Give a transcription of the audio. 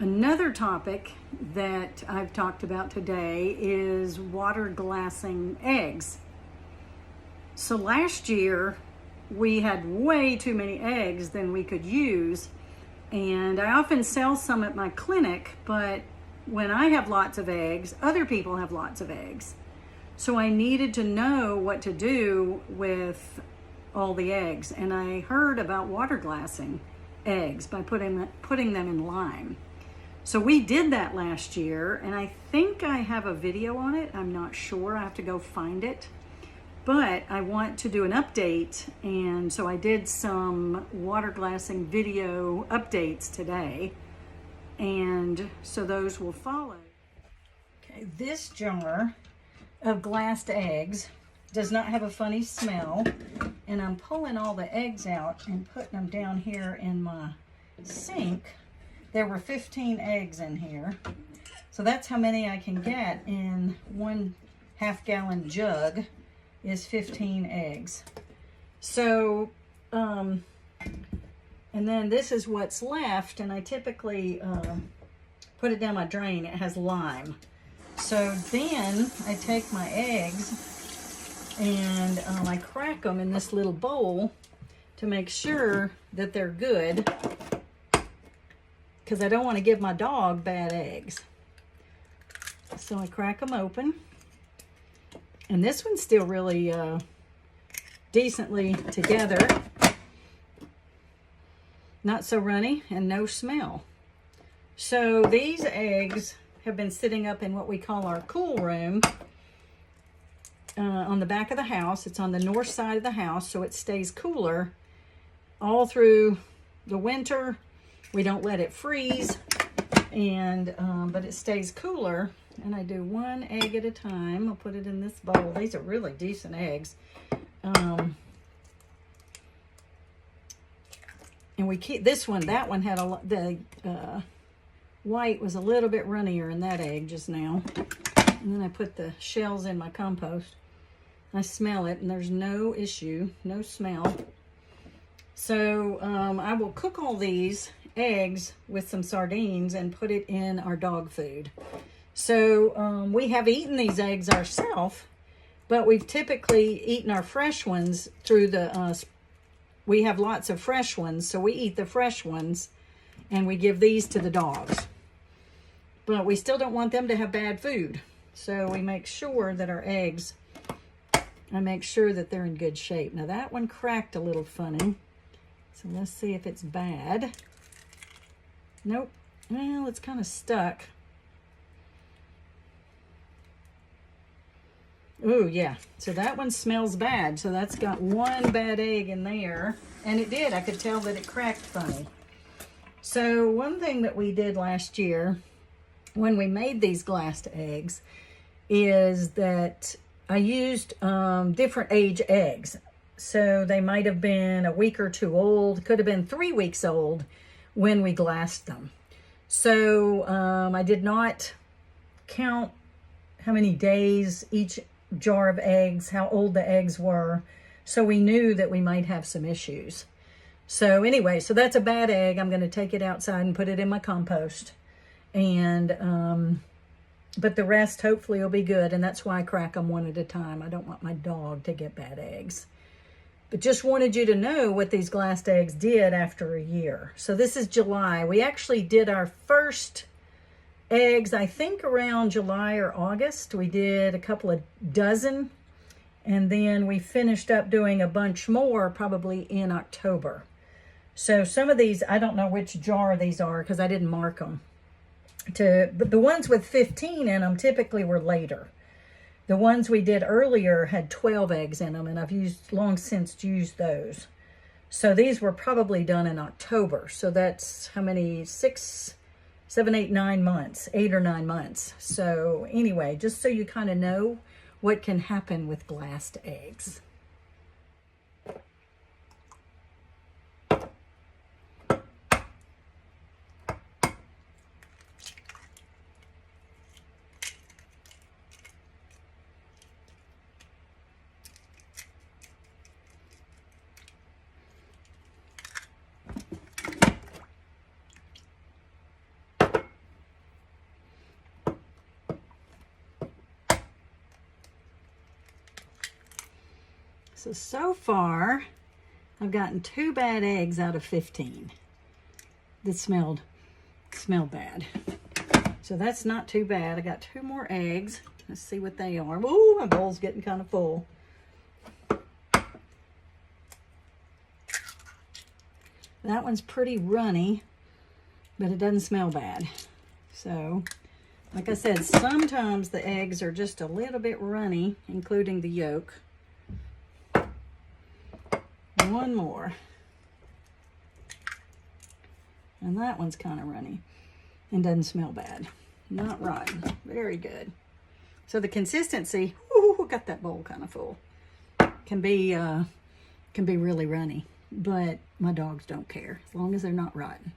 Another topic that I've talked about today is water glassing eggs. So last year we had way too many eggs than we could use, and I often sell some at my clinic, but when I have lots of eggs, other people have lots of eggs. So I needed to know what to do with all the eggs, and I heard about water glassing eggs by putting them in lime. So we did that last year, and I think I have a video on it. I'm not sure. I have to go find it. But I want to do an update, and so I did some water glassing video updates today, and so those will follow. Okay, this jar of glassed eggs does not have a funny smell, and I'm pulling all the eggs out and putting them down here in my sink. There were 15 eggs in here, so that's how many I can get in 1.5 gallon jug is 15 eggs. So and then this is what's left, and I typically put it down my drain. It has lime. So then I take my eggs and I crack them in this little bowl to make sure that they're good, because I don't want to give my dog bad eggs. So I crack them open, and this one's still really decently together, not so runny and no smell. So these eggs have been sitting up in what we call our cool room on the back of the house. It's on the north side of the house, so it stays cooler all through the winter. We don't let it freeze, and but it stays cooler. And I do one egg at a time. I'll put it in this bowl. These are really decent eggs. And we keep this one. That one had the white was a little bit runnier in that egg just now. And then I put the shells in my compost. I smell it, and there's no issue, no smell. So I will cook all these eggs with some sardines and put it in our dog food. So we have eaten these eggs ourselves, but we've typically eaten our fresh ones through the, we have lots of fresh ones, so we eat the fresh ones and we give these to the dogs. But we still don't want them to have bad food. So we make sure that our eggs, I make sure that they're in good shape. Now that one cracked a little funny. So let's see if it's bad. Nope. Well, it's kind of stuck. Oh, yeah. So that one smells bad. So that's got one bad egg in there. And it did. I could tell that it cracked funny. So one thing that we did last year when we made these glassed eggs is that I used different age eggs. So they might have been a week or two old. Could have been 3 weeks old when we glassed them. So I did not count how many days each jar of eggs, how old the eggs were. So we knew that we might have some issues. So anyway, so that's a bad egg. I'm going to take it outside and put it in my compost. And, but the rest hopefully will be good. And that's why I crack them one at a time. I don't want my dog to get bad eggs. But just wanted you to know what these glassed eggs did after a year. So this is July. We actually did our first eggs, I think around July or August. We did a couple of dozen. And then we finished up doing a bunch more probably in October. So some of these, I don't know which jar these are because I didn't mark them. But the ones with 15 in them typically were later. The ones we did earlier had 12 eggs in them, and I've long since used those. So these were probably done in October. So that's how many? 6, 7, 8, 9 months, 8 or 9 months. So anyway, just so you kind of know what can happen with glassed eggs. So far, I've gotten 2 bad eggs out of 15 that smelled bad. So that's not too bad. I got 2 more eggs. Let's see what they are. Ooh, my bowl's getting kind of full. That one's pretty runny, but it doesn't smell bad. So, like I said, sometimes the eggs are just a little bit runny, including the yolk. One more. And that one's kind of runny and doesn't smell bad. Not rotten. Very good. So the consistency, ooh, got that bowl kind of full. Can be really runny, but my dogs don't care as long as they're not rotten.